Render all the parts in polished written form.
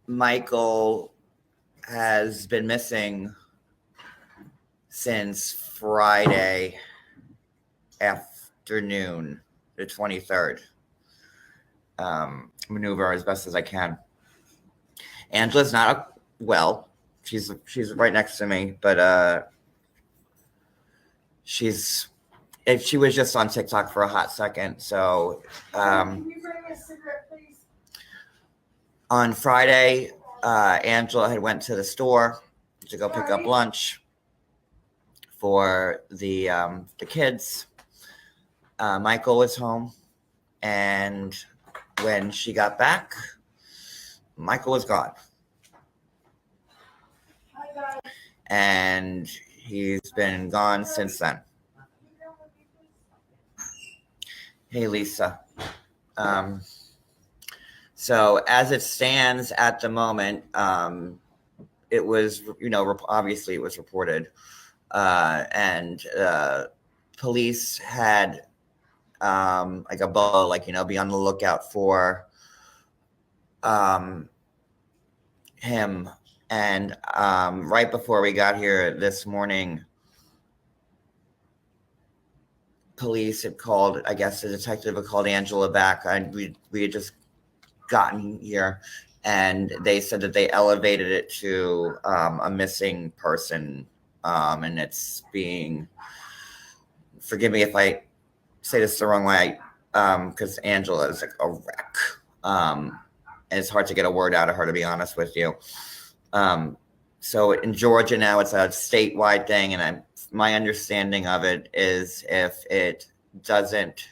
Michael has been missing since Friday afternoon, the 23rd. Maneuver as best as I can. Angela's not well. She's right next to me, but she was just on TikTok for a hot second. So can you bring me a cigarette, please? On Friday, Angela had went to the store to go pick up lunch for the kids. Michael was home, and when she got back, Michael was gone. And he's been gone since then. Hey, Lisa. So as it stands at the moment, it was, obviously it was reported. And police had like a ball, be on the lookout for him. And right before we got here this morning, police had called, I guess the detective had called Angela back. We had just gotten here, and they said that they elevated it to a missing person. And it's being, forgive me if I say this the wrong way, because Angela is like a wreck. And it's hard to get a word out of her, to be honest with you. So in Georgia now, it's a statewide thing, and my understanding of it is if it doesn't,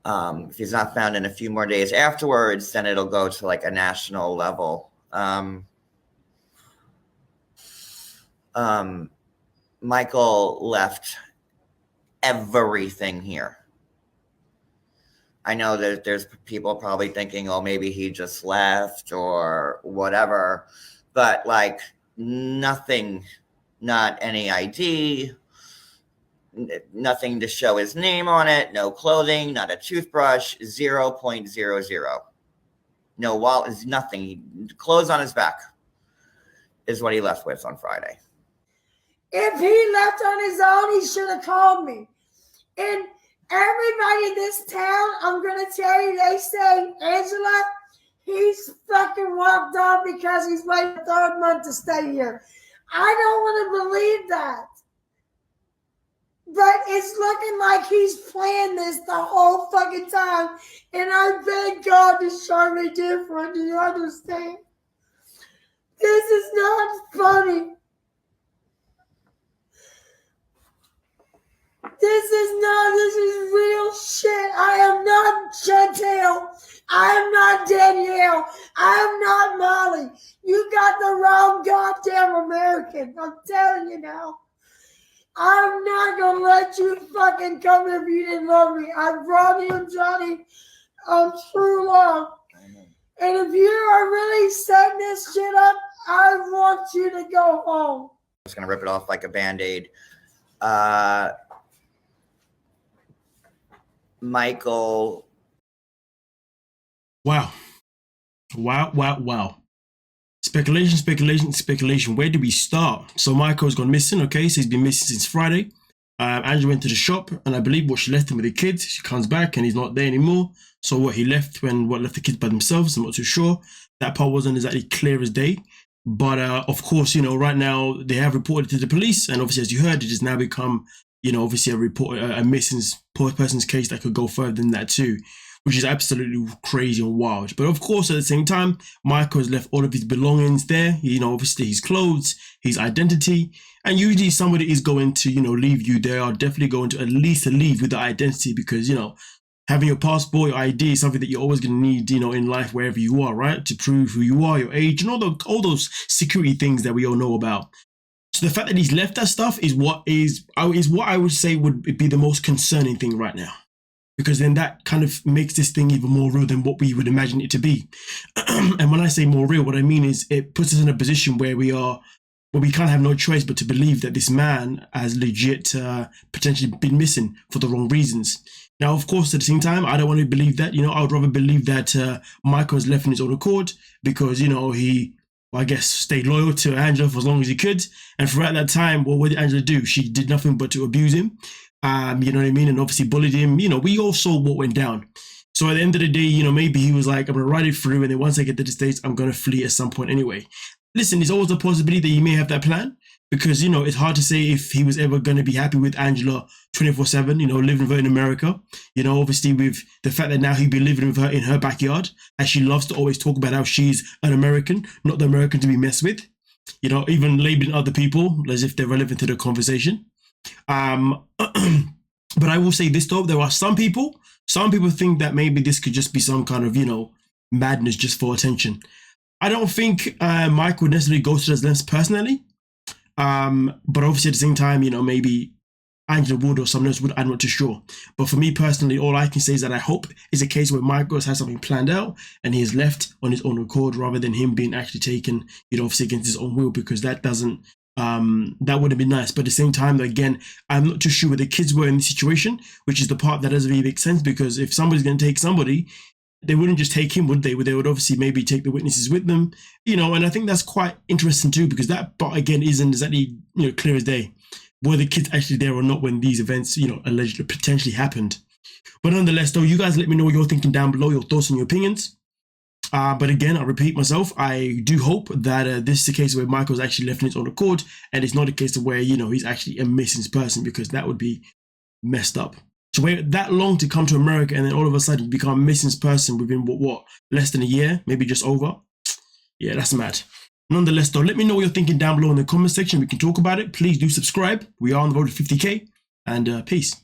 if he's not found in a few more days afterwards, then it'll go to like a national level. Michael left everything here. I know that there's people probably thinking, oh, maybe he just left or whatever, but like nothing, not any ID, nothing to show his name on it, no clothing, not a toothbrush, 0.00. No wallet, nothing. Clothes on his back is what he left with on Friday. If he left on his own, he should have called me. And everybody in this town, I'm going to tell you, they say, Angela, he's fucking walked off because he's waiting a third month to stay here. I don't want to believe that. But it's looking like he's planned this the whole fucking time. And I beg God to show me different. Do you understand? This is not funny. This is real shit. I am not Chantel. I am not Danielle. I am not Molly. You got the wrong goddamn American. I'm telling you now. I'm not going to let you fucking come if you didn't love me. I brought you, Johnny, true love. And if you are really setting this shit up, I want you to go home. I'm just going to rip it off like a Band-Aid. Michael. Wow. Speculation. Where do we start? So Michael's gone missing, okay? So he's been missing since Friday. Angela went to the shop, and I believe she left him with the kids. She comes back, and he's not there anymore. So left the kids by themselves? I'm not too sure. That part wasn't exactly clear as day. But of course, right now they have reported to the police, and obviously, as you heard, it has now become, obviously a missing person's case that could go further than that too, which is absolutely crazy and wild. But of course, at the same time, Michael has left all of his belongings there. Obviously his clothes, his identity, and usually somebody is going to, leave you. They are definitely going to at least leave with the identity, because, having your passport, your ID is something that you're always going to need, in life, wherever you are, right? To prove who you are, your age, and all those security things that we all know about. So the fact that he's left that stuff is what I would say would be the most concerning thing right now, because then that kind of makes this thing even more real than what we would imagine it to be. And when I say more real, what I mean is it puts us in a position where we can't have no choice but to believe that this man has legit potentially been missing for the wrong reasons. Now, of course, at the same time, I don't want to believe that. I would rather believe that Michael has left on his own accord because, he, I guess, stayed loyal to Angela for as long as he could. And throughout that time, what did Angela do? She did nothing but to abuse him. You know what I mean? And obviously bullied him. We all saw what went down. So at the end of the day, maybe he was like, I'm going to ride it through. And then once I get to the States, I'm going to flee at some point anyway. Listen, there's always a possibility that he may have that plan. Because, it's hard to say if he was ever going to be happy with Angela 24/7, living with her in America. Obviously with the fact that now he'd be living with her in her backyard, as she loves to always talk about how she's an American, not the American to be messed with. Even labeling other people as if they're relevant to the conversation. But I will say this though, there are some people think that maybe this could just be some kind of, madness just for attention. I don't think Mike would necessarily go to those lengths personally. But obviously at the same time, maybe Angela would or someone else would, I'm not too sure. But for me personally, all I can say is that I hope it's a case where Michael has something planned out and he is left on his own accord rather than him being actually taken, obviously against his own will, because that doesn't, that wouldn't be nice. But at the same time, again, I'm not too sure where the kids were in the situation, which is the part that doesn't really make sense, because if somebody's going to take somebody, they wouldn't just take him, would they? They would obviously maybe take the witnesses with them, and I think that's quite interesting too, because that part again isn't exactly, clear as day. Were the kids actually there or not when these events, allegedly potentially happened? But nonetheless, though, you guys let me know what you're thinking down below, your thoughts and your opinions. But again, I'll repeat myself. I do hope that this is a case where Michael's actually left on his own accord, and it's not a case of where, he's actually a missing person, because that would be messed up. To wait that long to come to America and then all of a sudden become a missing person within what, less than a year, maybe just over. Yeah, that's mad. Nonetheless, though, let me know what you're thinking down below in the comment section. We can talk about it. Please do subscribe. We are on the road to 50K, and peace.